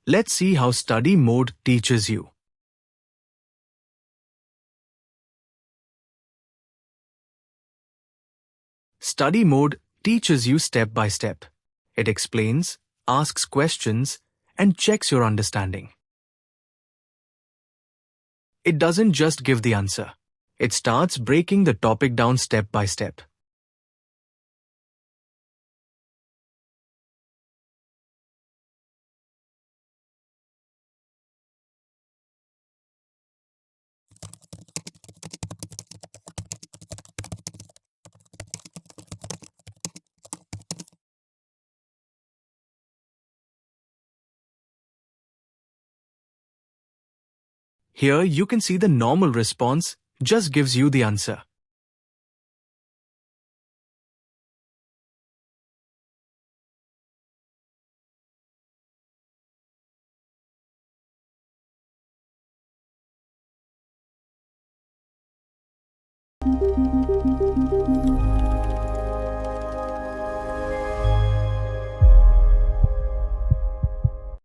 Let's see how study mode teaches you. Study mode teaches you step by step. It explains, asks questions, and checks your understanding. It doesn't just give the answer. It starts breaking the topic down step by step. Here you can see the normal response just gives you the answer.